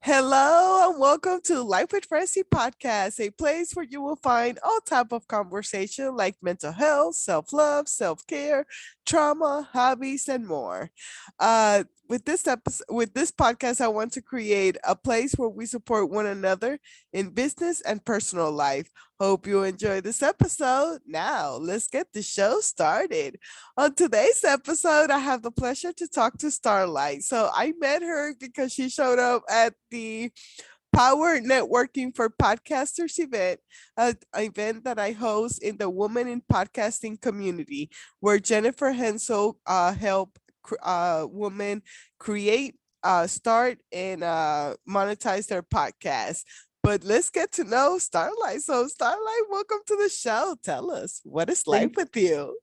Hello and welcome to Life with Francie podcast, a place where you will find all type of conversation like mental health, self-love, self-care, trauma, hobbies, and more. With this podcast, I want to create a place where we support one another in business and personal life. Hope you enjoy this episode. Now, let's get the show started. On today's episode, I have the pleasure to talk to Starlight. So I met her because she showed up at the Power Networking for Podcasters event, an event that I host in the Women in Podcasting community, where Jennifer Hensel help women create, start, and monetize their podcast. But let's get to know Starlight. So, Starlight, welcome to the show. Tell us, what is life Thanks, with you?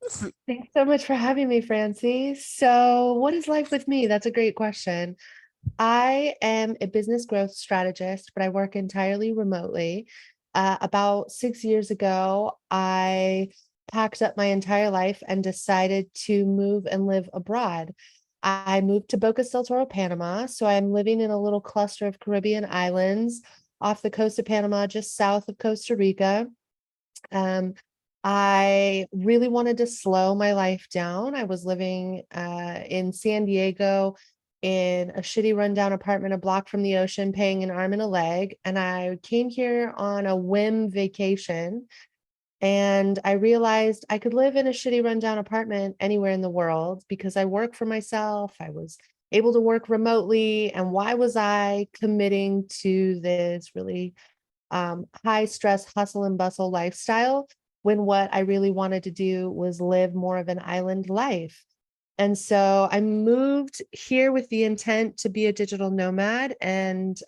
thanks so much for having me, Francie. So, what is life with me? That's a great question. I am a business growth strategist, but I work entirely remotely. About 6 years ago, I packed up my entire life and decided to move and live abroad. I moved to Boca del Toro, Panama. So I'm living in a little cluster of Caribbean islands off the coast of Panama, just south of Costa Rica. Um, I really wanted to slow my life down. I was living in San Diego in a shitty rundown apartment a block from the ocean, paying an arm and a leg. And I came here on a whim vacation. And I realized I could live in a shitty rundown apartment anywhere in the world because I work for myself. I was able to work remotely. And why was I committing to this really high stress, hustle and bustle lifestyle when what I really wanted to do was live more of an island life? And so I moved here with the intent to be a digital nomad. And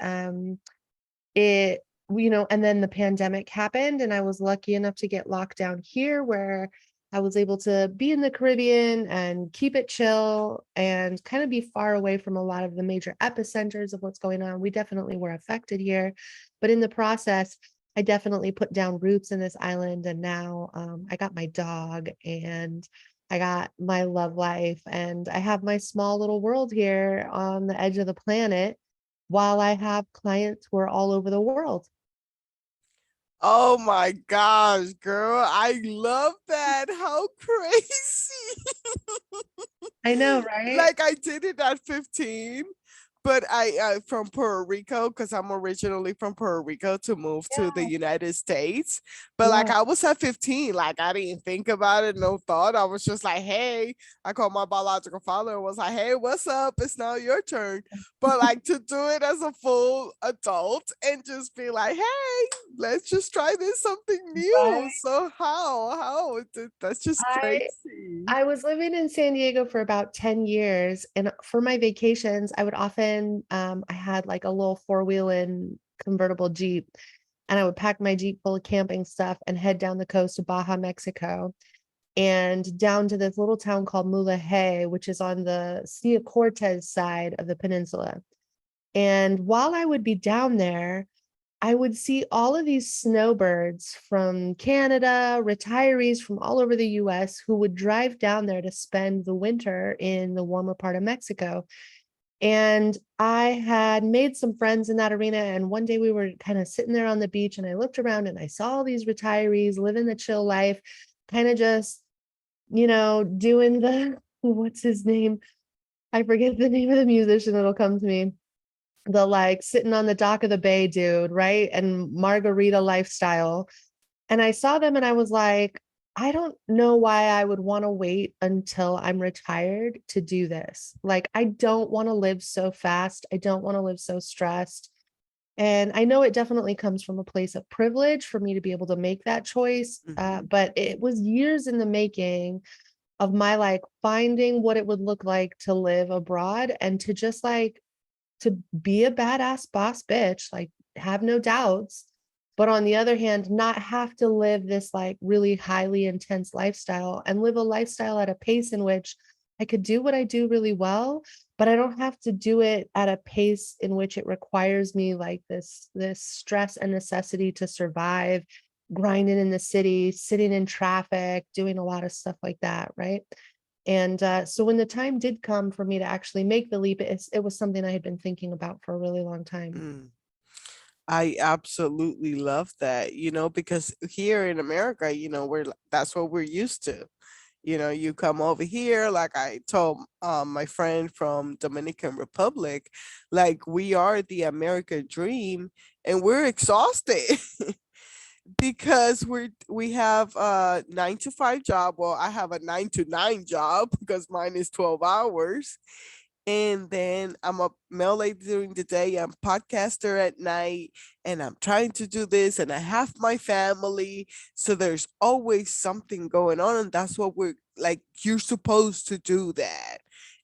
it, and then the pandemic happened, and I was lucky enough to get locked down here where I was able to be in the Caribbean and keep it chill and kind of be far away from a lot of the major epicenters of what's going on. We definitely were affected here, but in the process, I definitely put down roots in this island. And now I got my dog and I got my love life, and I have my small little world here on the edge of the planet while I have clients who are all over the world. Oh my gosh, girl. I love that. How crazy. I know, right? Like I did it at 15, but I from Puerto Rico because I'm originally from Puerto Rico to move to the Yeah. United States. But like Yeah. I was at 15, like I didn't think about it, no thought. I was just like, hey, I called my biological father and was like, hey, what's up? It's now your turn. But like to do it as a full adult and just be like, hey, let's just try this something new. Right. So how? That's just I crazy. I was living in San Diego for about 10 years, and for my vacations, I would often I had like a little four-wheel convertible Jeep, and I would pack my Jeep full of camping stuff and head down the coast of Baja, Mexico, and down to this little town called Mulegé, which is on the Sea of Cortez side of the peninsula. And while I would be down there, I would see all of these snowbirds from Canada, retirees from all over the US who would drive down there to spend the winter in the warmer part of Mexico. And I had made some friends in that arena. And one day we were kind of sitting there on the beach, and I looked around and I saw all these retirees living the chill life, kind of just, doing the, what's his name? I forget the name of the musician that'll come to me, the like sitting on the dock of the bay dude, right? And margarita lifestyle. And I saw them and I was like, I don't know why I would want to wait until I'm retired to do this. Like, I don't want to live so fast. I don't want to live so stressed. And I know it definitely comes from a place of privilege for me to be able to make that choice. Mhm. But it was years in the making of my like finding what it would look like to live abroad and to just like to be a badass boss bitch, like have no doubts. But on the other hand, not have to live this like really highly intense lifestyle and live a lifestyle at a pace in which I could do what I do really well, but I don't have to do it at a pace in which it requires me like this stress and necessity to survive, grinding in the city, sitting in traffic, doing a lot of stuff like that, right? And so when the time did come for me to actually make the leap, it was something I had been thinking about for a really long time. Mm. I absolutely love that, because here in America, that's what we're used to. You come over here, like I told my friend from Dominican Republic, like we are the American dream, and we're exhausted because we have a 9 to 5 job. Well, I have a 9 to 9 job because mine is 12 hours, and then I'm a mail lady during the day. I'm podcaster at night, and I'm trying to do this, and I have my family. So there's always something going on, and that's what we're like. You're supposed to do that,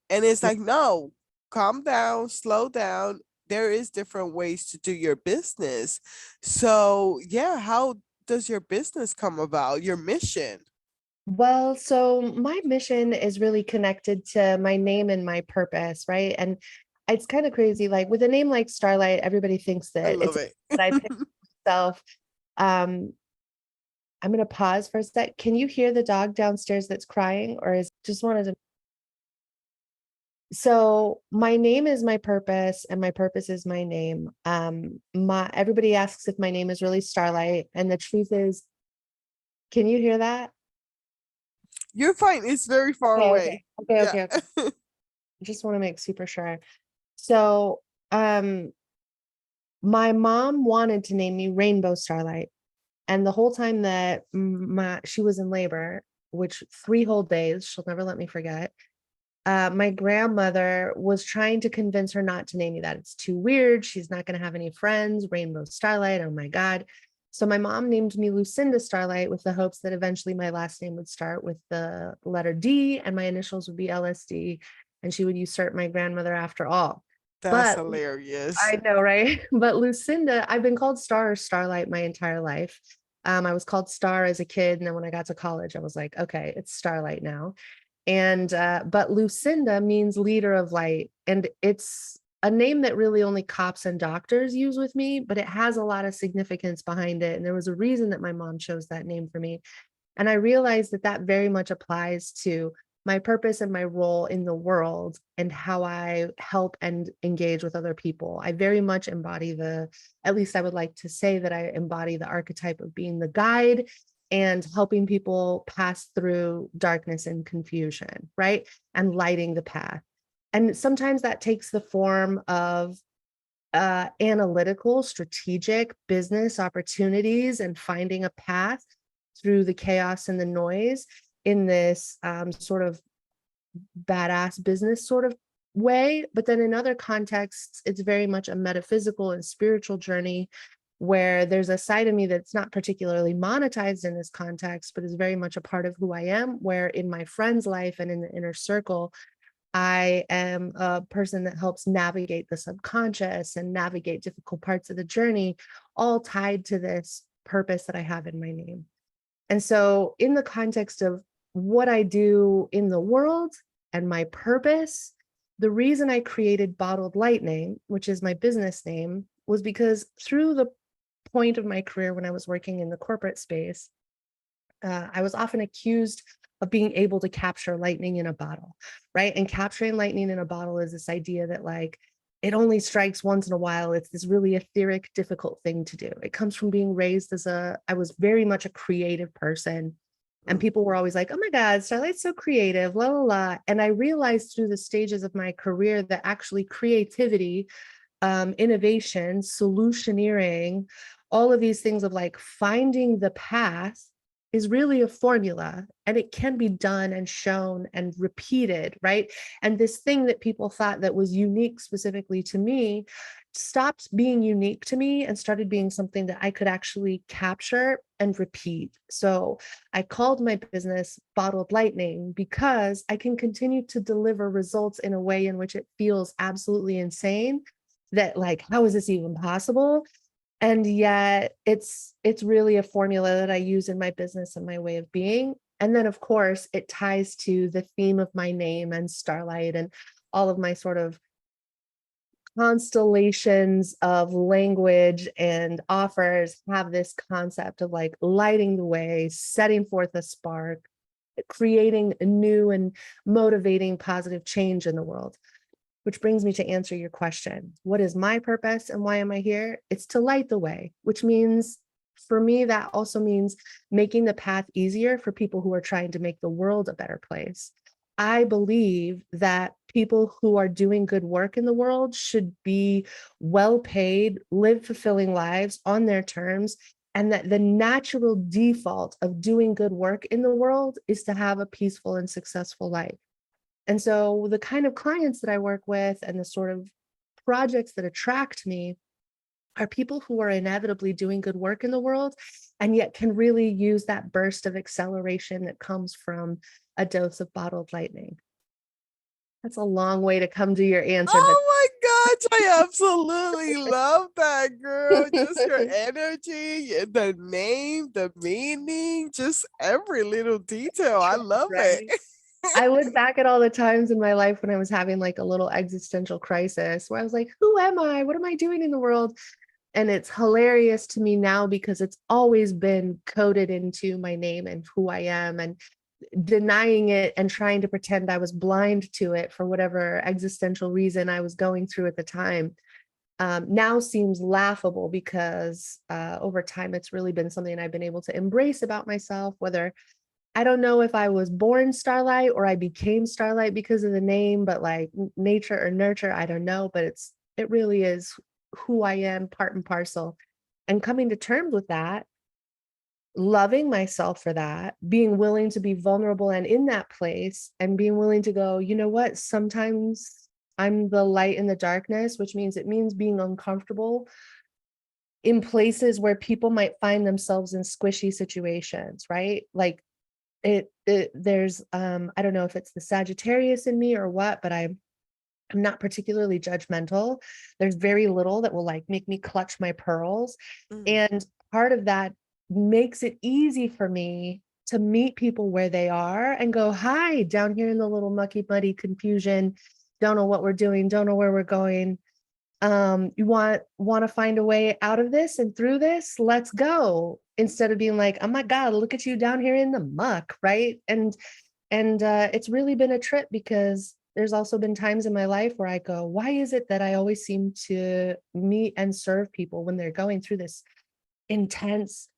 and it's like, no, calm down, slow down. There is different ways to do your business. So yeah, how does your business come about? Your mission? Well, so my mission is really connected to my name and my purpose, right? And it's kind of crazy. Like with a name like Starlight, everybody thinks I that love it's it. that I picked myself. Um, I'm gonna pause for a sec. Can you hear the dog downstairs that's crying, or is just wanted to? So my name is my purpose, and my purpose is my name. My everybody asks if my name is really Starlight, and the truth is, can you hear that? You're fine. It's very far Okay, okay, away. okay, Yeah. okay, okay. Just want to make super sure. So, my mom wanted to name me Rainbow Starlight, and the whole time that she was in labor, which 3 whole days, she'll never let me forget. My grandmother was trying to convince her not to name me that. It's too weird. She's not going to have any friends. Rainbow Starlight. Oh my God. So my mom named me Lucinda Starlight with the hopes that eventually my last name would start with the letter D and my initials would be LSD, and she would usurp my grandmother after all. That's But hilarious. I know, right? But Lucinda, I've been called Star or Starlight my entire life. I was called Star as a kid, and then when I got to college, I was like, okay, it's Starlight now. And but Lucinda means leader of light, and it's a name that really only cops and doctors use with me, but it has a lot of significance behind it. And there was a reason that my mom chose that name for me. And I realized that that very much applies to my purpose and my role in the world and how I help and engage with other people. I very much embody at least I would like to say that I embody the archetype of being the guide and helping people pass through darkness and confusion, right? And lighting the path. And sometimes that takes the form of analytical, strategic business opportunities and finding a path through the chaos and the noise in this sort of badass business sort of way. But then in other contexts, it's very much a metaphysical and spiritual journey where there's a side of me that's not particularly monetized in this context, but is very much a part of who I am, where in my friend's life and in the inner circle, I am a person that helps navigate the subconscious and navigate difficult parts of the journey, all tied to this purpose that I have in my name. And so, in the context of what I do in the world and my purpose, the reason I created Bottled Lightning, which is my business name, was because through the point of my career when I was working in the corporate space, I was often accused of being able to capture lightning in a bottle, right? And capturing lightning in a bottle is this idea that, like, it only strikes once in a while. It's this really etheric, difficult thing to do. It comes from being raised I was very much a creative person. And Mm. people were always like, oh my God, Starlight's so creative, la, la, la. And I realized through the stages of my career that actually creativity, innovation, solutioneering, all of these things of like finding the path is really a formula, and it can be done and shown and repeated, right? And this thing that people thought that was unique specifically to me stopped being unique to me and started being something that I could actually capture and repeat. So I called my business Bottled Lightning because I can continue to deliver results in a way in which it feels absolutely insane, that like, how is this even possible? And yet it's really a formula that I use in my business and my way of being. And then of course it ties to the theme of my name and Starlight, and all of my sort of constellations of language and offers have this concept of like lighting the way, setting forth a spark, creating a new and motivating positive change in the world. Which brings me to answer your question. What is my purpose and why am I here? It's to light the way, which means for me, that also means making the path easier for people who are trying to make the world a better place. I believe that people who are doing good work in the world should be well paid, live fulfilling lives on their terms, and that the natural default of doing good work in the world is to have a peaceful and successful life. And so the kind of clients that I work with and the sort of projects that attract me are people who are inevitably doing good work in the world and yet can really use that burst of acceleration that comes from a dose of bottled lightning. That's a long way to come to your answer, but Oh my gosh, I absolutely love that, girl. Just your energy, the name, the meaning, just every little detail. I love it. right. I look back at all the times in my life when I was having like a little existential crisis where I was like, who am I? What am I doing in the world? And it's hilarious to me now because it's always been coded into my name and who I am, and denying it and trying to pretend I was blind to it for whatever existential reason I was going through at the time. Now seems laughable because over time it's really been something I've been able to embrace about myself. Whether I don't know if I was born Starlight or I became Starlight because of the name, but like nature or nurture, I don't know. But it really is who I am, part and parcel. And coming to terms with that, loving myself for that, being willing to be vulnerable and in that place, and being willing to go, you know what? Sometimes I'm the light in the darkness, which means being uncomfortable in places where people might find themselves in squishy situations, right? Like there's I don't know if it's the Sagittarius in me or what, but I'm not particularly judgmental. There's very little that will like make me clutch my pearls. Mm. And part of that makes it easy for me to meet people where they are and go, hi, down here in the little mucky, muddy confusion. Don't know what we're doing, don't know where we're going. You want to find a way out of this and through this, let's go, instead of being like, oh my god, look at you down here in the muck, right? And it's really been a trip because there's also been times in my life where I go, why is it that I always seem to meet and serve people when they're going through this intense,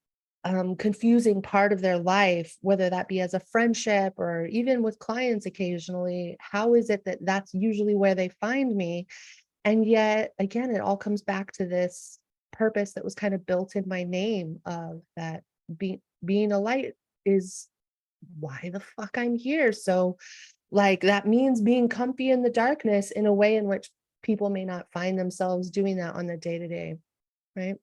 confusing part of their life, whether that be as a friendship or even with clients occasionally? How is it that that's usually where they find me? And yet, again, it all comes back to this purpose that was kind of built in my name of that being a light is why the fuck I'm here. So, like, that means being comfy in the darkness in a way in which people may not find themselves doing that on the day to day, right?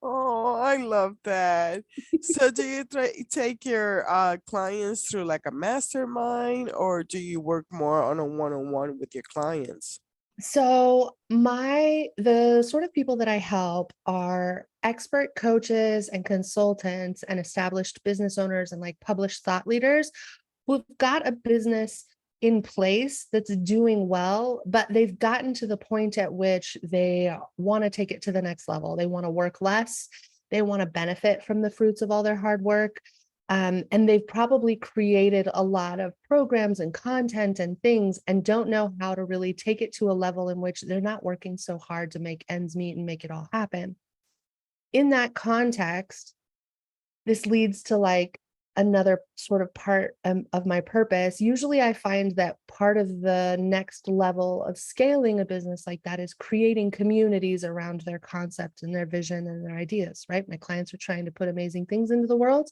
Oh, I love that. So do you take your clients through like a mastermind, or do you work more on a one-on-one with your clients? So the sort of people that I help are expert coaches and consultants and established business owners and like published thought leaders who've got a business in place that's doing well, but they've gotten to the point at which they want to take it to the next level. They want to work less. They want to benefit from the fruits of all their hard work. And they've probably created a lot of programs and content and things and don't know how to really take it to a level in which they're not working so hard to make ends meet and make it all happen. In that context, this leads to like another sort of part of my purpose. Usually, I find that part of the next level of scaling a business like that is creating communities around their concept and their vision and their ideas, right? My clients are trying to put amazing things into the world.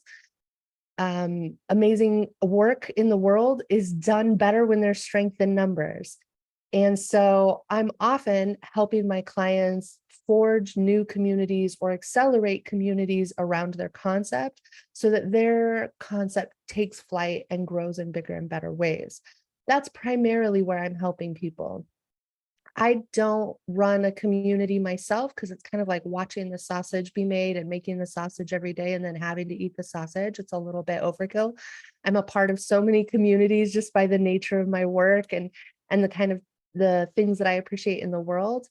Amazing work in the world is done better when there's strength in numbers. And so I'm often helping my clients forge new communities or accelerate communities around their concept so that their concept takes flight and grows in bigger and better ways. That's primarily where I'm helping people. I don't run a community myself because it's kind of like watching the sausage be made and making the sausage every day and then having to eat the sausage. It's a little bit overkill. I'm a part of so many communities just by the nature of my work and the kind of the things that I appreciate in the world.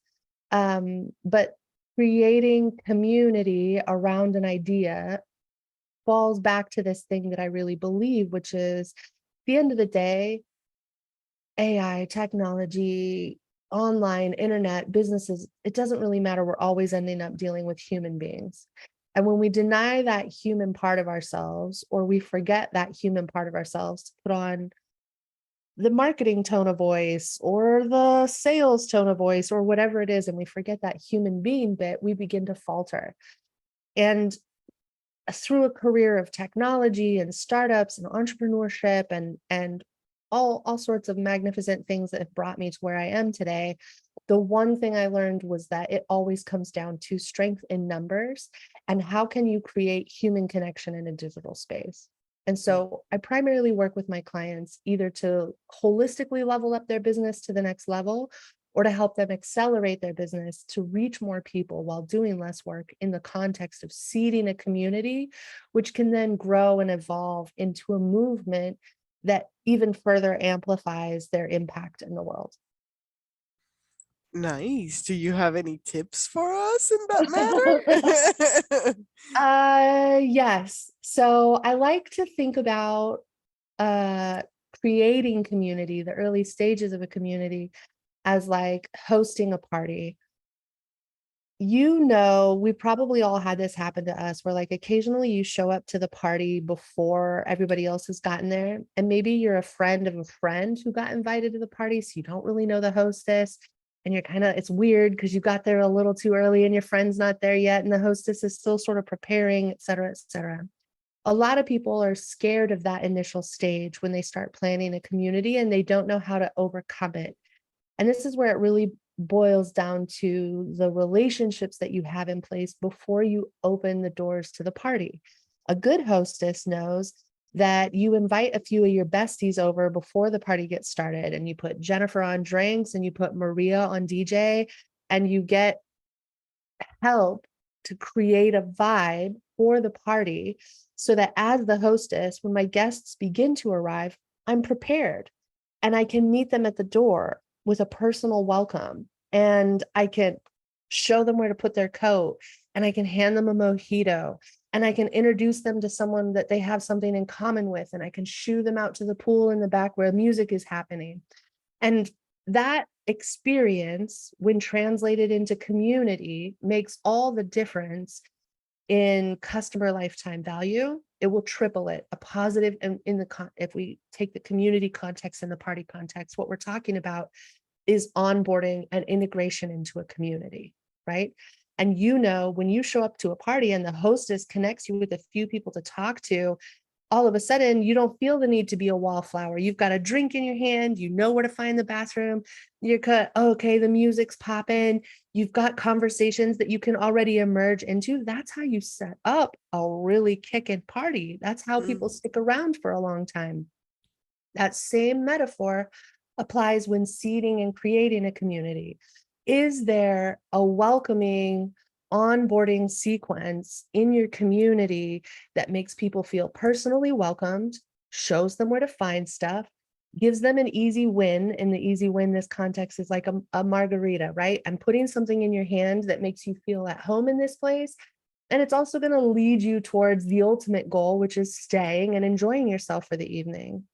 But creating community around an idea falls back to this thing that I really believe, which is at the end of the day, AI, technology, online, internet, businesses, it doesn't really matter. We're always ending up dealing with human beings. And when we deny that human part of ourselves, or we forget that human part of ourselves to put on the marketing tone of voice or the sales tone of voice or whatever it is, and we forget that human being bit, we begin to falter. And through a career of technology and startups and entrepreneurship and all sorts of magnificent things that have brought me to where I am today, the one thing I learned was that it always comes down to strength in numbers and how can you create human connection in a digital space. And so I primarily work with my clients either to holistically level up their business to the next level or to help them accelerate their business to reach more people while doing less work in the context of seeding a community, which can then grow and evolve into a movement that even further amplifies their impact in the world. Nice. Do you have any tips for us in that matter? Yes. So I like to think about uh creating community, the early stages of a community, as like hosting a party. We probably all had this happen to us where like occasionally you show up to the party before everybody else has gotten there. And maybe you're a friend of a friend who got invited to the party. So you don't really know the hostess. And you're it's weird because you got there a little too early and your friend's not there yet. And the hostess is still sort of preparing, et cetera, et cetera. A lot of people are scared of that initial stage when they start planning a community and they don't know how to overcome it. And this is where it really boils down to the relationships that you have in place before you open the doors to the party. A good hostess knows that you invite a few of your besties over before the party gets started, and you put Jennifer on drinks and you put Maria on DJ, and you get help to create a vibe for the party so that as the hostess, when my guests begin to arrive, I'm prepared and I can meet them at the door with a personal welcome, and I can show them where to put their coat, and I can hand them a mojito, and I can introduce them to someone that they have something in common with, and I can shoo them out to the pool in the back where music is happening. And that experience, when translated into community, makes all the difference in customer lifetime value. It will triple it. A positive in the if we take the community context and the party context, what we're talking about is onboarding and integration into a community, right? And when you show up to a party and the hostess connects you with a few people to talk to, all of a sudden you don't feel the need to be a wallflower. You've got a drink in your hand, you know where to find the bathroom, okay, the music's popping, you've got conversations that you can already emerge into. That's how you set up a really kickin' party. That's how people Mm. stick around for a long time. That same metaphor applies when seeding and creating a community. Is there a welcoming onboarding sequence in your community that makes people feel personally welcomed, shows them where to find stuff, gives them an easy win? In the easy win, this context is like a margarita, right? I'm putting something in your hand that makes you feel at home in this place. And it's also going to lead you towards the ultimate goal, which is staying and enjoying yourself for the evening.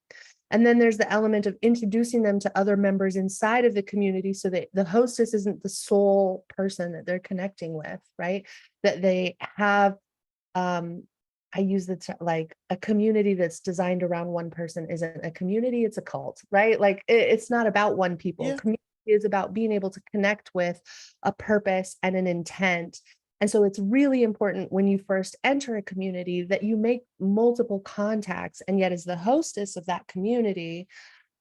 And then there's the element of introducing them to other members inside of the community so that the hostess isn't the sole person that they're connecting with, right? That they have, I use like a community that's designed around one person isn't a community, it's a cult, right? Like it's not about one people. Yeah. Community is about being able to connect with a purpose and an intent. And so it's really important when you first enter a community that you make multiple contacts. And yet, as the hostess of that community,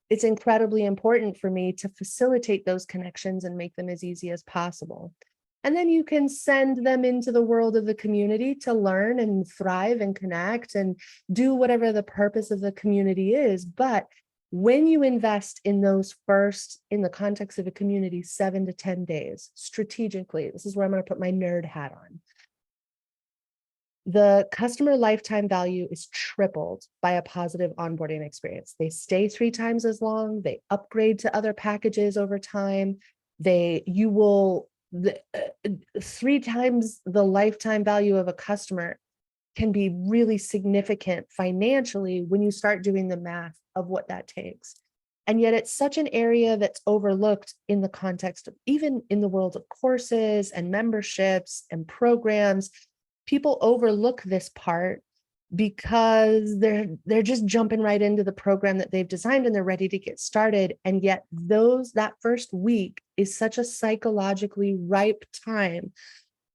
it's incredibly important for me to facilitate those connections and make them as easy as possible. And then you can send them into the world of the community to learn and thrive and connect and do whatever the purpose of the community is. But when you invest in those first, in the context of a community, 7 to 10 days, strategically, this is where I'm going to put my nerd hat on. The customer lifetime value is tripled by a positive onboarding experience. They stay 3 times as long, they upgrade to other packages over time. You will, 3 times the lifetime value of a customer can be really significant financially when you start doing the math of what that takes. And yet it's such an area that's overlooked in the context of even in the world of courses and memberships and programs. People overlook this part because they're just jumping right into the program that they've designed and they're ready to get started. And yet that first week is such a psychologically ripe time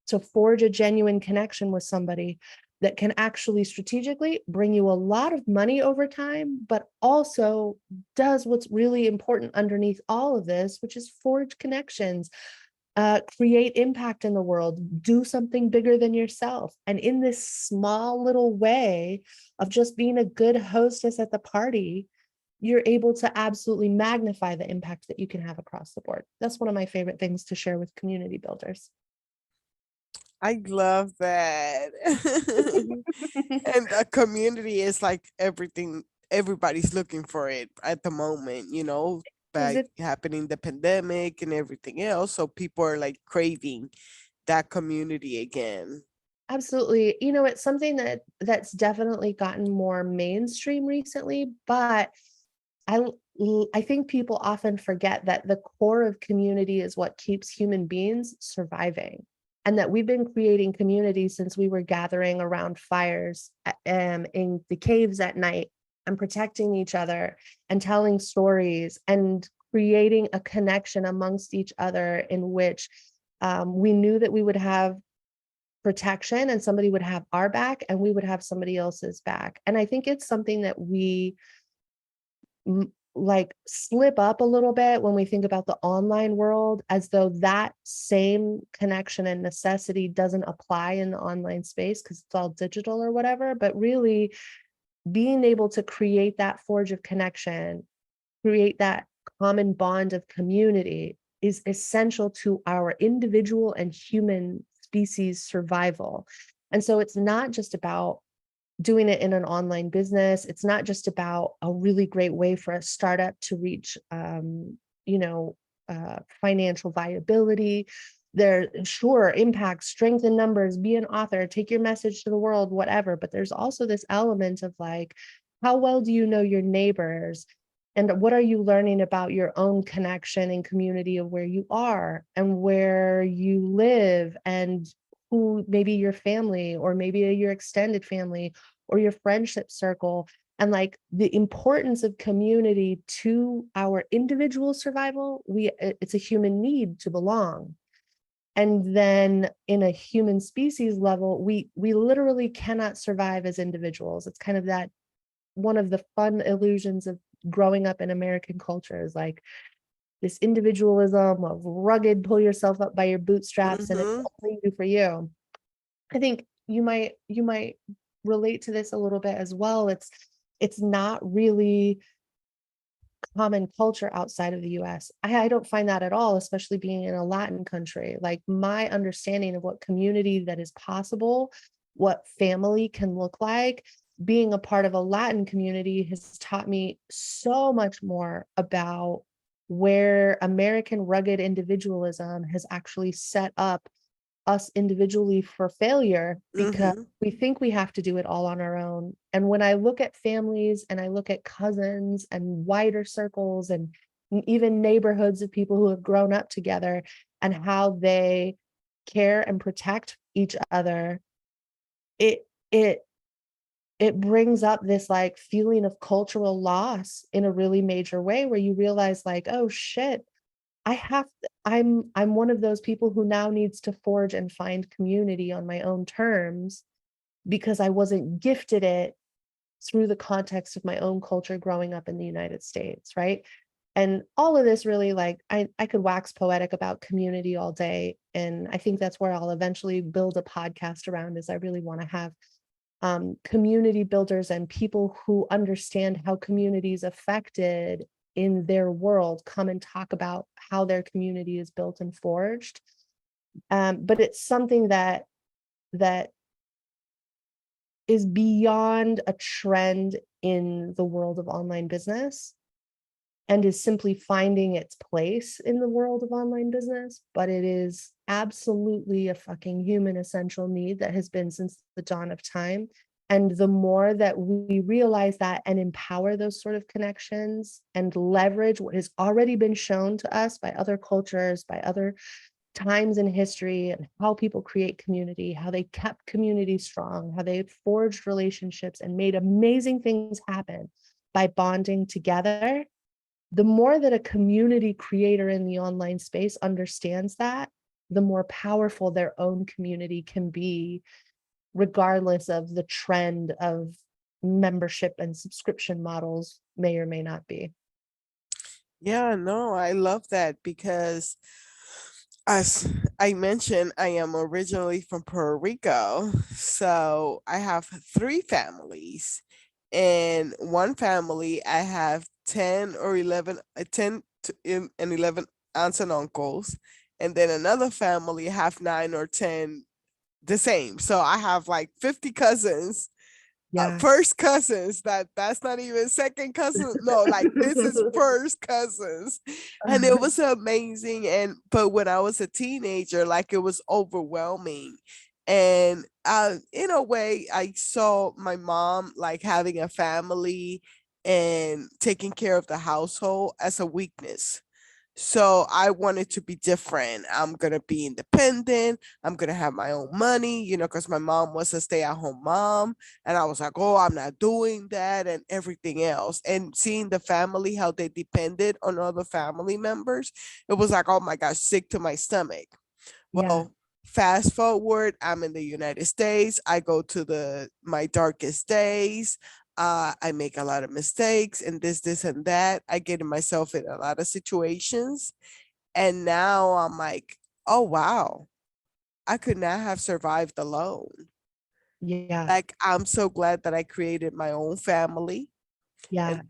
to forge a genuine connection with somebody that can actually strategically bring you a lot of money over time, but also does what's really important underneath all of this, which is forge connections, create impact in the world, do something bigger than yourself. And in this small little way of just being a good hostess at the party, you're able to absolutely magnify the impact that you can have across the board. That's one of my favorite things to share with community builders. I love that. And a community is like everything, everybody's looking for it at the moment, you know, Is like it happening the pandemic and everything else. So people are like craving that community again. absolutely, it's something that's definitely gotten more mainstream recently, but I I think people often forget that the core of community is what keeps human beings surviving. And that we've been creating community since we were gathering around fires in the caves at night and protecting each other and telling stories and creating a connection amongst each other in which we knew that we would have protection and somebody would have our back and we would have somebody else's back. And I think it's something that we like slip up a little bit when we think about the online world, as though that same connection and necessity doesn't apply in the online space because it's all digital or whatever. But really being able to create that forge of connection, create that common bond of community is essential to our individual and human species survival. And so it's not just about doing it in an online business. It's not just about a really great way for a startup to reach, financial viability. There, sure, impact, strength in numbers, be an author, take your message to the world, whatever. But there's also this element of like, how well do you know your neighbors? And what are you learning about your own connection and community of where you are and where you live and who maybe your family or maybe your extended family or your friendship circle, and like the importance of community to our individual survival. It's a human need to belong. And then in a human species level, we literally cannot survive as individuals. It's kind of that one of the fun illusions of growing up in American culture is like this individualism of rugged, pull yourself up by your bootstraps and it's Mm-hmm. only you for you. I think you might relate to this a little bit as well. It's not really common culture outside of the US. I don't find that at all, especially being in a Latin country. Like my understanding of what community that is possible, what family can look like, being a part of a Latin community has taught me so much more about where American rugged individualism has actually set up us individually for failure because Mm-hmm. we think we have to do it all on our own. And when I look at families and I look at cousins and wider circles and even neighborhoods of people who have grown up together and how they care and protect each other, it it it brings up this like feeling of cultural loss in a really major way where you realize like, oh shit, I'm one of those people who now needs to forge and find community on my own terms because I wasn't gifted it through the context of my own culture growing up in the United States, right? And all of this really like I could wax poetic about community all day. And I think that's where I'll eventually build a podcast around is I really want to have community builders and people who understand how communities affected in their world come and talk about how their community is built and forged. But it's something that is beyond a trend in the world of online business. and is simply finding its place in the world of online business, but it is absolutely a fucking human essential need that has been since the dawn of time. And the more that we realize that and empower those sort of connections and leverage what has already been shown to us by other cultures, by other times in history, and how people create community, how they kept community strong, how they forged relationships and made amazing things happen by bonding together, the more that a community creator in the online space understands that, the more powerful their own community can be, regardless of the trend of membership and subscription models may or may not be. Yeah, no, I love that because as I mentioned, I am originally from Puerto Rico. So I have three families. In one family, I have 10 or 11, and 11 aunts and uncles. And then another family have 9 or 10 the same. So I have like 50 cousins, Yeah. first cousins. That's not even second cousin, no, like this is first cousins. And it was amazing. And but when I was a teenager, like it was overwhelming. And in a way I saw my mom like having a family and taking care of the household as a weakness. So I wanted to be different. I'm going to be independent. I'm going to have my own money, because my mom was a stay at home mom. And I was like, oh, I'm not doing that and everything else. And seeing the family, how they depended on other family members, it was like, oh my gosh, sick to my stomach. Yeah. Well, fast forward, I'm in the United States. I go to my darkest days. I make a lot of mistakes and this, and that. I get myself in a lot of situations. And now I'm like, oh, wow, I could not have survived alone. Yeah. Like, I'm so glad that I created my own family and Yeah.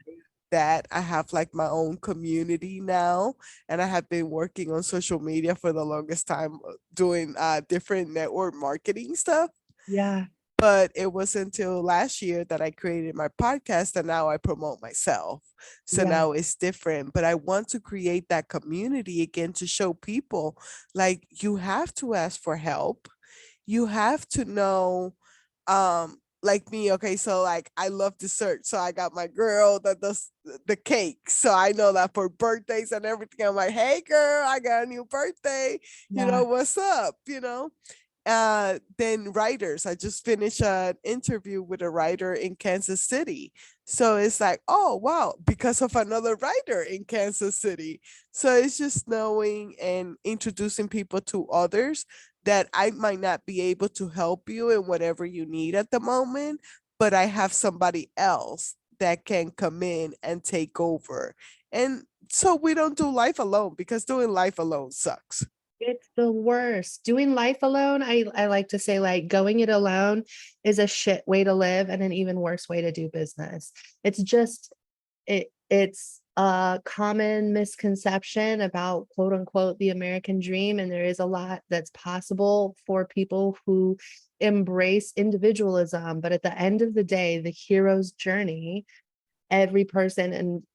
that I have like my own community now. And I have been working on social media for the longest time, doing different network marketing stuff. Yeah. But it was until last year that I created my podcast and now I promote myself. So Yeah. now it's different, but I want to create that community again to show people like you have to ask for help. You have to know, like me, okay, so like I love dessert. So I got my girl that does the cake. So I know that for birthdays and everything, I'm like, hey girl, I got a new birthday. Yeah. What's up? Then writers, I just finished an interview with a writer in Kansas City. So it's like, oh wow, because of another writer in Kansas City. So it's just knowing and introducing people to others that I might not be able to help you in whatever you need at the moment, but I have somebody else that can come in and take over. And so we don't do life alone because doing life alone sucks. It's the worst. Doing life alone, I like to say, like, going it alone is a shit way to live and an even worse way to do business. It's just it's a common misconception about quote unquote the American dream, and there is a lot that's possible for people who embrace individualism. But at the end of the day, the hero's journey, every person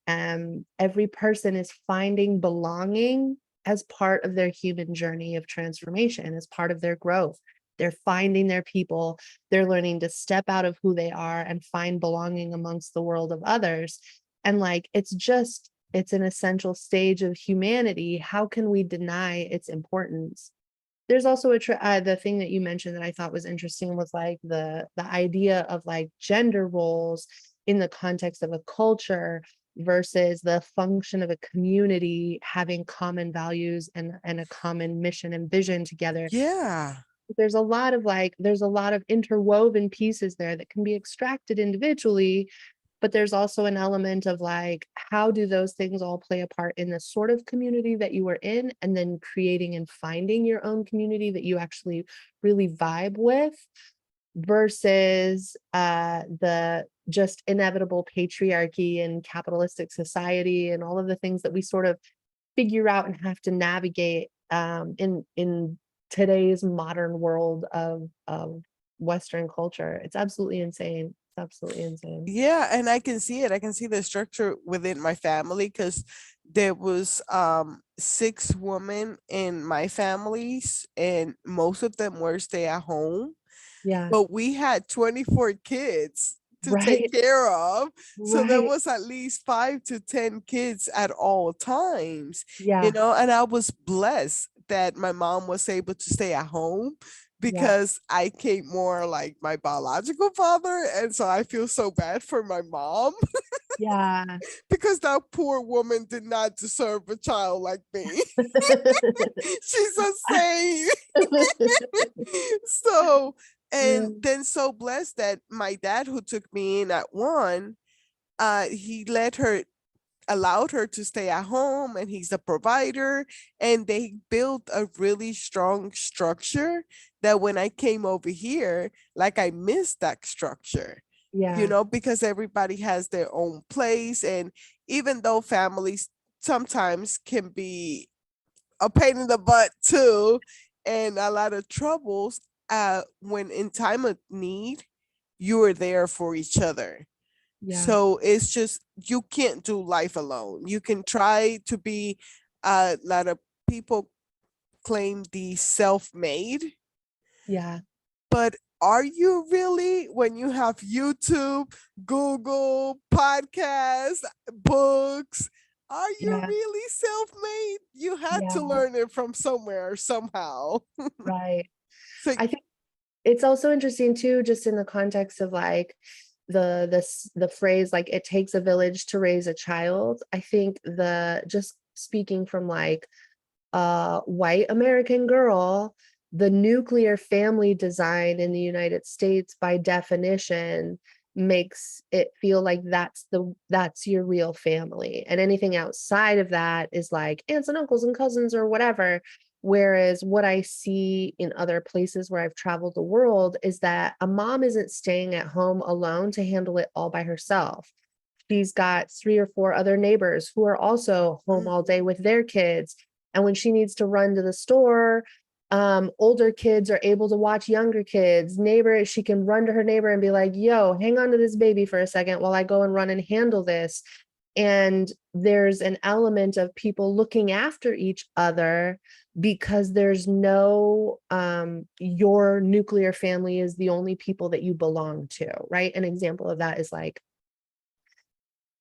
is finding belonging as part of their human journey of transformation, as part of their growth. They're finding their people, they're learning to step out of who they are and find belonging amongst the world of others. And like, it's an essential stage of humanity. How can we deny its importance? There's also the thing that you mentioned that I thought was interesting was like the idea of like gender roles in the context of a culture versus the function of a community having common values and a common mission and vision together. Yeah. There's a lot of interwoven pieces there that can be extracted individually, but there's also an element of like, how do those things all play a part in the sort of community that you are in, and then creating and finding your own community that you actually really vibe with, versus the just inevitable patriarchy and capitalistic society and all of the things that we sort of figure out and have to navigate in today's modern world of Western culture. It's absolutely insane. absolutely insane. Yeah, and I can see it. I can see the structure within my family because there was 6 women in my families, and most of them were stay at home, Yeah. but we had 24 kids to take Right. care of. So there Right. was at least 5 to 10 kids at all times, Yeah. and I was blessed that my mom was able to stay at home Yeah. because I came more like my biological father. And so I feel so bad for my mom Yeah. because that poor woman did not deserve a child like me. She's a saint. So, Yeah. and then so blessed that my dad, who took me in at one, he let her allowed her to stay at home, and he's a provider, and they built a really strong structure that when I came over here, like I missed that structure, Yeah. because everybody has their own place. And even though families sometimes can be a pain in the butt too, and a lot of troubles, when in time of need, you are there for each other. Yeah. So it's just, you can't do life alone. You can try to be, a lot of people claim the self-made, Yeah. but are you really, when you have YouTube, Google, podcasts, books? Are you Yeah. really self-made? You had to Yeah. learn it from somewhere, somehow. Right. So, I think it's also interesting too, just in the context of like the phrase like it takes a village to raise a child. I think the just speaking from like a white American girl, the nuclear family design in the United States by definition makes it feel like that's your real family. And anything outside of that is like aunts and uncles and cousins or whatever. Whereas what I see in other places where I've traveled the world is that a mom isn't staying at home alone to handle it all by herself. She's got 3 or 4 other neighbors who are also home all day mhm. with their kids. And when she needs to run to the store, older kids are able to watch younger kids. Neighbor, she can run to her neighbor and be like, yo, hang on to this baby for a second while I go and run and handle this. And there's an element of people looking after each other because there's no your nuclear family is the only people that you belong to, right? An example of that is like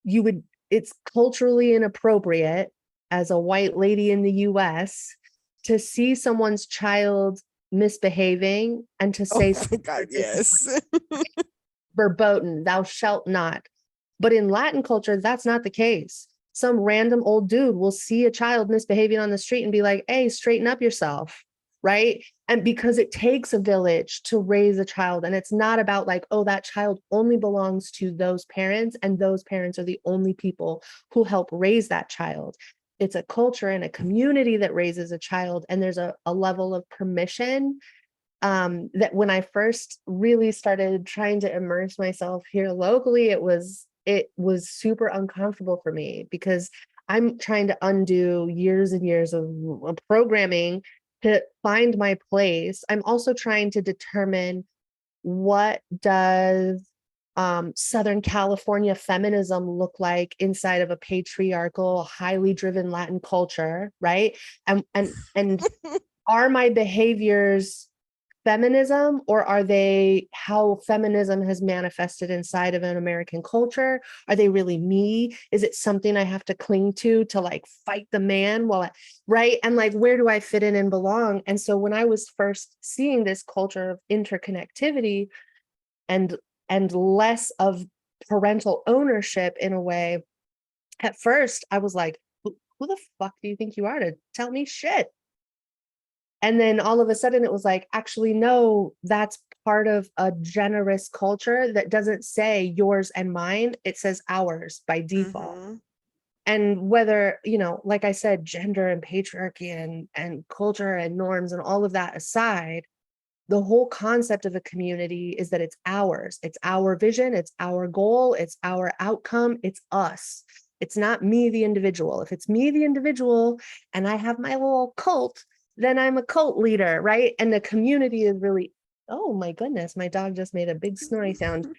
you would it's culturally inappropriate as a white lady in the US to see someone's child misbehaving and to Oh say my God, yes. verboten, thou shalt not. But in Latin culture, that's not the case. Some random old dude will see a child misbehaving on the street and be like, hey, straighten up yourself. Right. And because it takes a village to raise a child, and it's not about like, oh, that child only belongs to those parents, and those parents are the only people who help raise that child. It's a culture and a community that raises a child, and there's a level of permission that when I first really started trying to immerse myself here locally, it was super uncomfortable for me because I'm trying to undo years and years of programming to find my place. I'm also trying to determine what does Southern California feminism look like inside of a patriarchal, highly driven Latin culture, right? And are my behaviors feminism, or are they how feminism has manifested inside of an American culture? Are they really me? Is it something I have to cling to like fight the man right? And like, where do I fit in and belong? And so when I was first seeing this culture of interconnectivity and less of parental ownership in a way, at first I was like, who the fuck do you think you are to tell me shit? And then all of a sudden it was like, actually, no, that's part of a generous culture that doesn't say yours and mine, it says ours by default. Mhm. And whether, like I said, gender and patriarchy and culture and norms and all of that aside, the whole concept of a community is that it's ours. It's our vision, it's our goal, it's our outcome, it's us. It's not me, the individual. If it's me, the individual, and I have my little cult, then I'm a cult leader, right? And the community is really, oh my goodness, my dog just made a big snoring sound.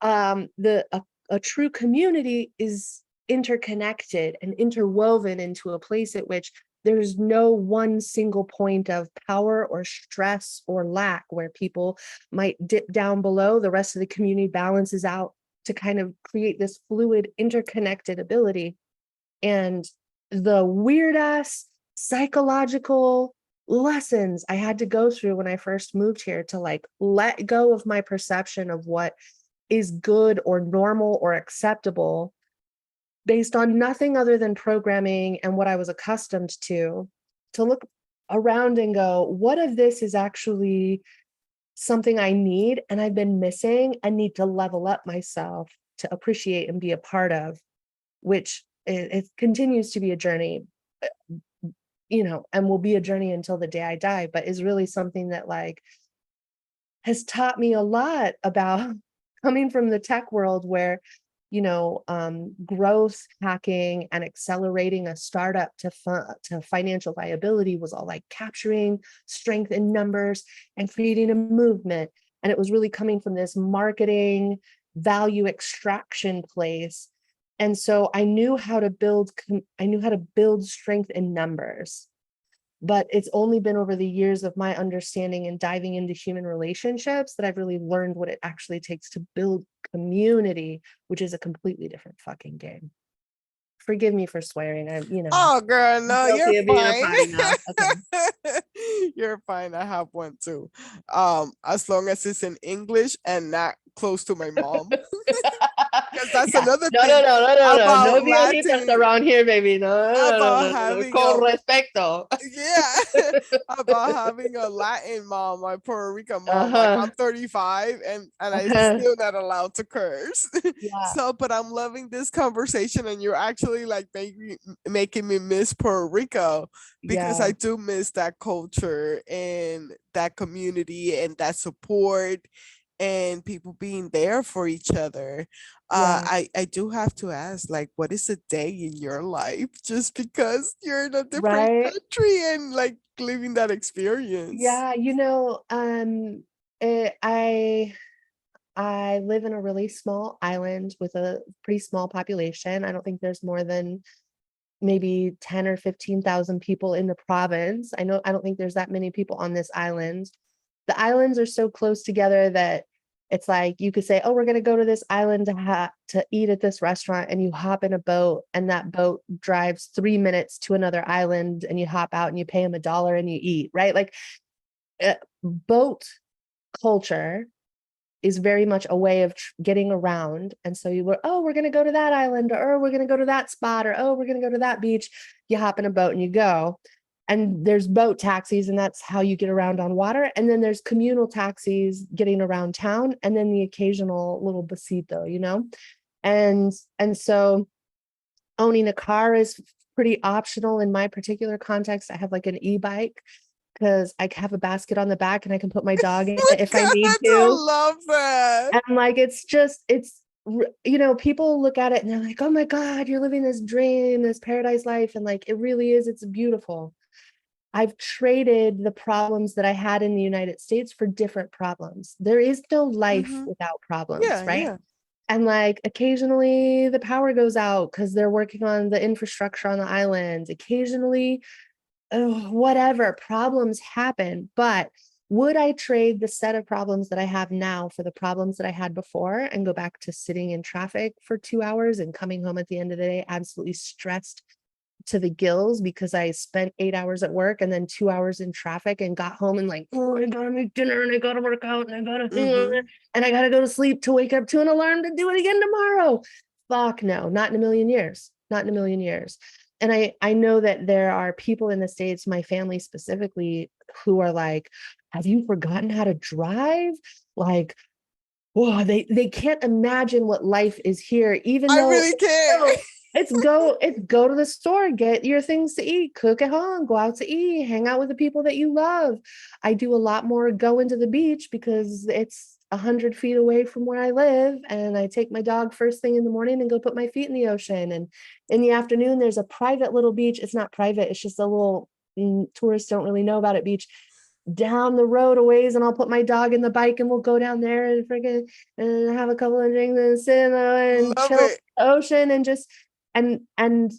A true community is interconnected and interwoven into a place at which there's no one single point of power or stress or lack where people might dip down below. The rest of the community balances out to kind of create this fluid, interconnected ability. And the weird ass psychological lessons I had to go through when I first moved here to like let go of my perception of what is good or normal or acceptable based on nothing other than programming and what I was accustomed to look around and go, what of this is actually something I need and I've been missing and need to level up myself to appreciate and be a part of, which it continues to be a journey, and will be a journey until the day I die, but is really something that like has taught me a lot about coming from the tech world where growth hacking and accelerating a startup to financial viability was all like capturing strength in numbers and creating a movement. And it was really coming from this marketing value extraction place. And so I knew how to build strength in numbers. But it's only been over the years of my understanding and diving into human relationships that I've really learned what it actually takes to build community, which is a completely different fucking game. Forgive me for swearing. Oh, girl, no, you're Guilty of being a fine. potty mouth. Okay. You're fine. I have one too. As long as it's in English and not close to my mom, because that's Yeah. another No, no, thing no, no, no, no. about No viejitas Latin, around here, baby. No, no, no, about no, no, no. having Con a respecto. yeah, about having a Latin mom, my Puerto Rican mom. Like Uh-huh. I'm 35 and I Uh-huh. still not allowed to curse. Yeah. So, but I'm loving this conversation, and you're actually like making me miss Puerto Rico, because I Yeah. do miss that culture and that community and that support and people being there for each other. Yeah. I do have to ask, like, what is a day in your life just because you're in a different Right. country and like living that experience? Yeah. I live in a really small island with a pretty small population. I don't think there's more than maybe 10 or 15,000 people in the province. I don't think there's that many people on this island. The islands are so close together that it's like you could say, "Oh, we're going to go to this island to eat at this restaurant," and you hop in a boat, and that boat drives 3 minutes to another island, and you hop out and you pay them $1 and you eat, right? Like boat culture is very much a way of getting around. And so we're going to go to that island, or we're going to go to that spot, or, oh, we're going to go to that beach. You hop in a boat and you go. And there's boat taxis, and that's how you get around on water. And then there's communal taxis getting around town, and then the occasional little besito. And so owning a car is pretty optional in my particular context. I have like an e-bike because I have a basket on the back and I can put my dog in Oh it if my I need God, I to. love that. And like, people look at it and they're like, oh my God, you're living this dream, this paradise life. And like, it really is, it's beautiful. I've traded the problems that I had in the United States for different problems. There is no life Mm-hmm. without problems, Yeah, right? yeah. And like occasionally the power goes out because they're working on the infrastructure on the island. Occasionally, whatever, problems happen. But would I trade the set of problems that I have now for the problems that I had before and go back to sitting in traffic for 2 hours and coming home at the end of the day absolutely stressed to the gills because I spent 8 hours at work and then 2 hours in traffic and got home and like, oh, I gotta make dinner and I gotta work out and I gotta Mm-hmm. and I gotta go to sleep to wake up to an alarm to do it again tomorrow? Fuck no, not in a million years. Not in a million years. And I know that there are people in the States, my family specifically, who are like, have you forgotten how to drive? Like, whoa, they can't imagine what life is here, even I though really can't. it's go to the store, get your things to eat, cook at home, go out to eat, hang out with the people that you love. I do a lot more going to the beach because it's 100 feet away from where I live, and I take my dog first thing in the morning and go put my feet in the ocean. And in the afternoon, there's a private little beach. It's not private; it's just a little tourists don't really know about it beach down the road a ways, and I'll put my dog in the bike and we'll go down there and freaking and have a couple of drinks and sit and Love chill it. the ocean and just and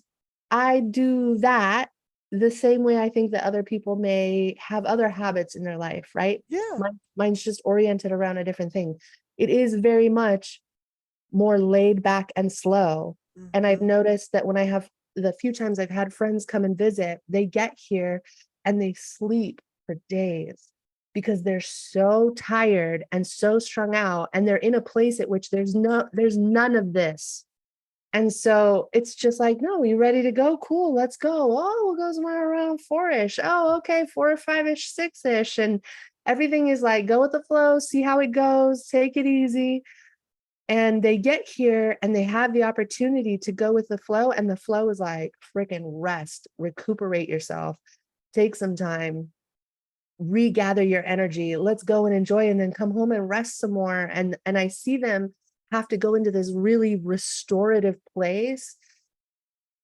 I do that the same way I think that other people may have other habits in their life, right? Yeah. Mine's just oriented around a different thing. It is very much more laid back and slow. And I've Mhm. noticed that when I have the few times I've had friends come and visit, they get here and they sleep for days because they're so tired and so strung out, and they're in a place at which there's none of this. And so it's just like, no, you ready to go? Cool, let's go. Oh, we'll go somewhere around four-ish. Oh, okay, 4 or 5-ish, six-ish. And everything is like, go with the flow, see how it goes, take it easy. And they get here and they have the opportunity to go with the flow. And the flow is like, freaking rest, recuperate yourself, take some time, regather your energy. Let's go and enjoy, and then come home and rest some more. And I see them have to go into this really restorative place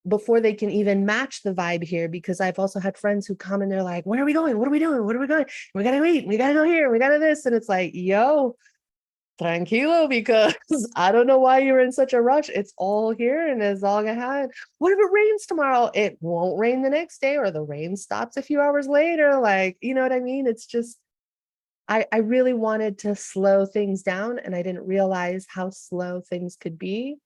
before they can even match the vibe here, because I've also had friends who come and they're like, where are we going? What are we doing? What are we going? We gotta eat, we gotta go here, we gotta this. And it's like, yo, tranquilo, because I don't know why you're in such a rush. It's all here and it's all gonna happen. What if it rains tomorrow? It won't rain the next day, or the rain stops a few hours later. Like, you know what I mean? It's just, I really wanted to slow things down, and I didn't realize how slow things could be.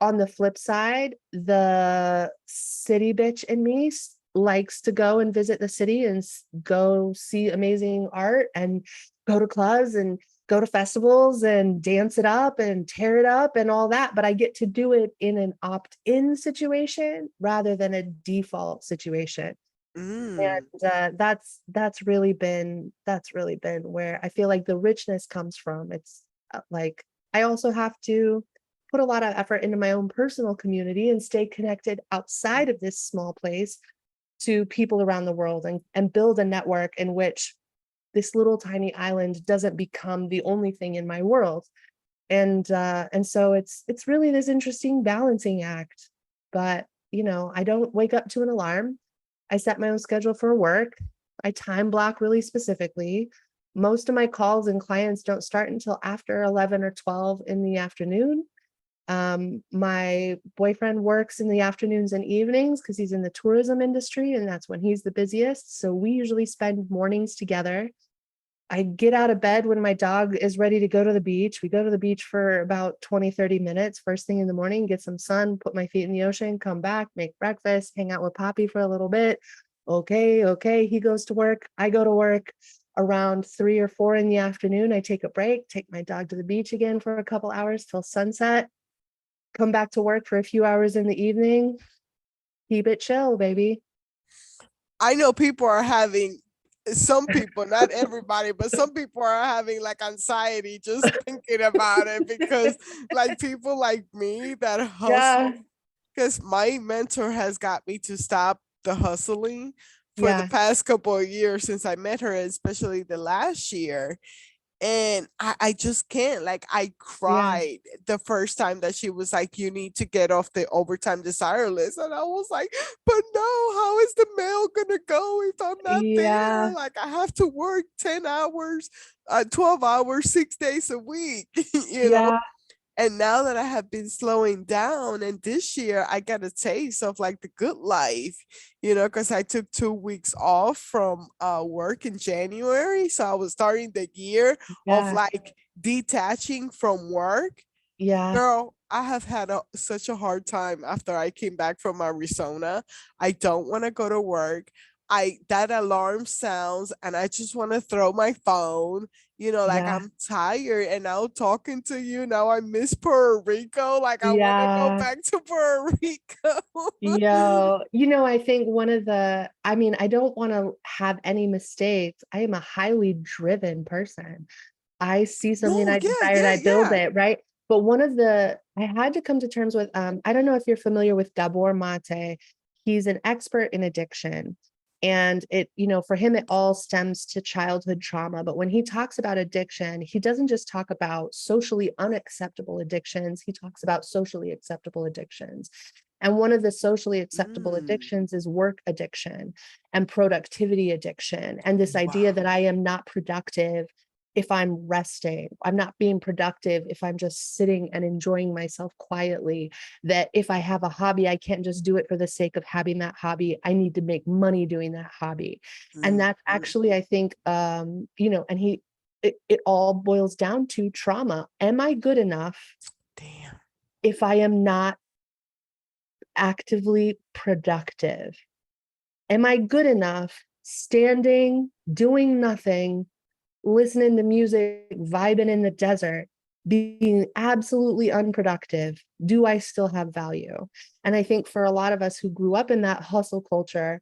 On the flip side, the city bitch in me likes to go and visit the city and go see amazing art and go to clubs and go to festivals and dance it up and tear it up and all that. But I get to do it in an opt-in situation rather than a default situation. Mm. And that's really been where I feel like the richness comes from. It's like I also have to put a lot of effort into my own personal community and stay connected outside of this small place to people around the world, and build a network in which this little tiny island doesn't become the only thing in my world. And so it's really this interesting balancing act. But I don't wake up to an alarm. I set my own schedule for work. I time block really specifically. Most of my calls and clients don't start until after 11 or 12 in the afternoon. My boyfriend works in the afternoons and evenings because he's in the tourism industry, and that's when he's the busiest. So we usually spend mornings together. I get out of bed when my dog is ready to go to the beach. We go to the beach for about 20, 30 minutes, first thing in the morning, get some sun, put my feet in the ocean, come back, make breakfast, hang out with Poppy for a little bit. Okay. He goes to work. I go to work around 3 or 4 in the afternoon. I take a break, take my dog to the beach again for a couple hours till sunset, come back to work for a few hours in the evening. Keep it chill, baby. I know people are having, some people, not everybody, but some people are having like anxiety just thinking about it, because like people like me that Yeah. hustle, because my mentor has got me to stop the hustling for the Yeah. past couple of years since I met her, especially the last year. And I just can't. Like, I Yeah. cried the first time that she was like, you need to get off the overtime desire list. And I was like, but no, how is the mail gonna go if I'm not there? Yeah. Like, I have to work 10 hours, 12 hours, 6 days a week, you know? Yeah. And now that I have been slowing down, and this year I got a taste of like the good life, because I took 2 weeks off from work in January. So I was starting the year of Yeah. like detaching from work. Yeah. Girl, I have had such a hard time after I came back from Arizona. I don't want to go to work. That alarm sounds and I just want to throw my phone. Like, Yeah. I'm tired, and now talking to you, now I miss Puerto Rico. Like, I want to go Yeah. back to Puerto Rico. I think I don't want to have any mistakes. I am a highly driven person. I see something No, I yeah, desire and yeah, I build yeah. it, right? But I had to come to terms with, I don't know if you're familiar with Gabor Mate. He's an expert in addiction. And for him, it all stems to childhood trauma. But when he talks about addiction, he doesn't just talk about socially unacceptable addictions, he talks about socially acceptable addictions. And one of the socially acceptable Mm. addictions is work addiction and productivity addiction. And this idea Wow. that I am not productive if I'm resting. I'm not being productive if I'm just sitting and enjoying myself quietly. That if I have a hobby, I can't just do it for the sake of having that hobby. I need to make money doing that hobby. And that's Mhm. actually, I think, and it all boils down to trauma. Am I good enough Damn. if I am not actively productive? Am I good enough standing, doing nothing, listening to music, vibing in the desert, being absolutely unproductive? Do I still have value? And I think for a lot of us who grew up in that hustle culture,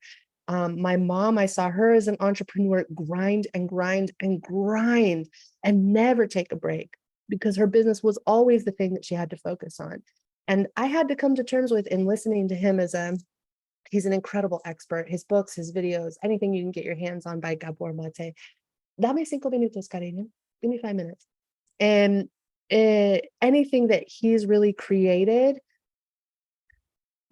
my mom, I saw her as an entrepreneur grind and grind and grind and never take a break because her business was always the thing that she had to focus on. And I had to come to terms with in listening to him as he's an incredible expert. His books, his videos, anything you can get your hands on by Gabor Mate. Dame 5 minutos, cariño. Give me 5 minutes. And anything that he's really created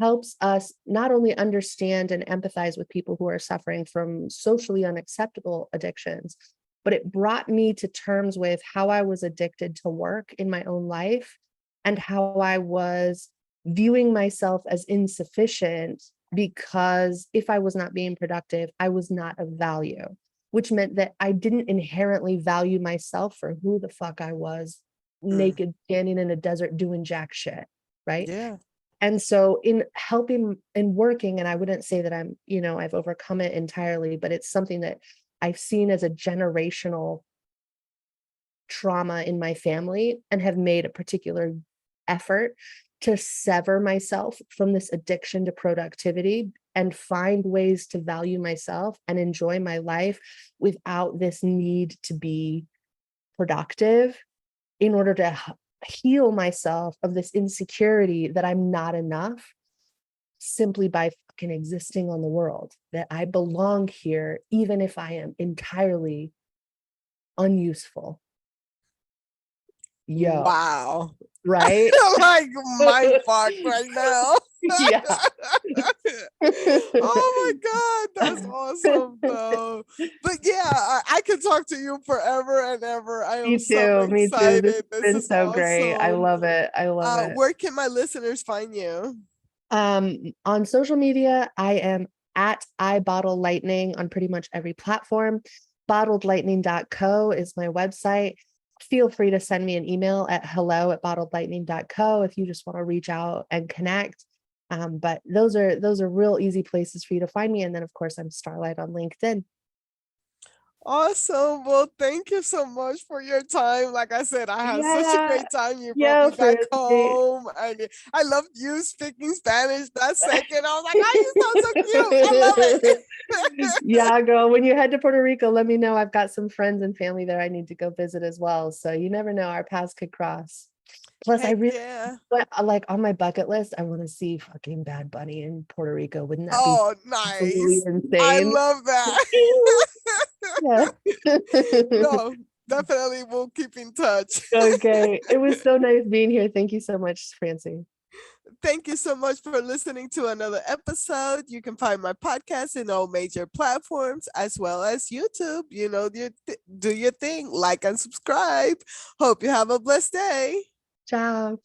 helps us not only understand and empathize with people who are suffering from socially unacceptable addictions, but it brought me to terms with how I was addicted to work in my own life and how I was viewing myself as insufficient because if I was not being productive, I was not of value, which meant that I didn't inherently value myself for who the fuck I was, Mm. naked, standing in a desert doing jack shit. Right. Yeah. And so in helping and working, and I wouldn't say that I've overcome it entirely, but it's something that I've seen as a generational trauma in my family and have made a particular effort to sever myself from this addiction to productivity and find ways to value myself and enjoy my life without this need to be productive in order to heal myself of this insecurity that I'm not enough simply by fucking existing on the world, that I belong here, even if I am entirely unuseful. Yo, Wow. right? Like mind fuck right now. Yeah. Oh my God, that's awesome though. But yeah, I could talk to you forever and ever. I am Me so too. Me too. This excited. has This been is so great. I awesome. love it. I love it. Where can my listeners find you? On social media, I am at iBottleLightning on pretty much every platform. Bottledlightning.co is my website. Feel free to send me an email at hello@bottledlightning.co if you just want to reach out and connect. But those are real easy places for you to find me. And then of course I'm Starlight on LinkedIn. Awesome. Well, thank you so much for your time. Like I said, I had such a Yeah. great time. You brought Yeah, me back Francie. home. And I loved you speaking Spanish that second. I was like, oh, you sound so cute. I love it. Yeah, girl. When you head to Puerto Rico, let me know. I've got some friends and family there I need to go visit as well. So you never know, our paths could cross. Plus, I Heck really yeah. like on my bucket list, I want to see fucking Bad Bunny in Puerto Rico. Wouldn't that be Oh, absolutely nice. I insane? love that. Yeah. No, definitely we'll keep in touch. Okay. It was so nice being here. Thank you so much, Francie. Thank you so much for listening to another episode. You can find my podcast in all major platforms as well as YouTube. You know, do your thing, like and subscribe. Hope you have a blessed day. Ciao.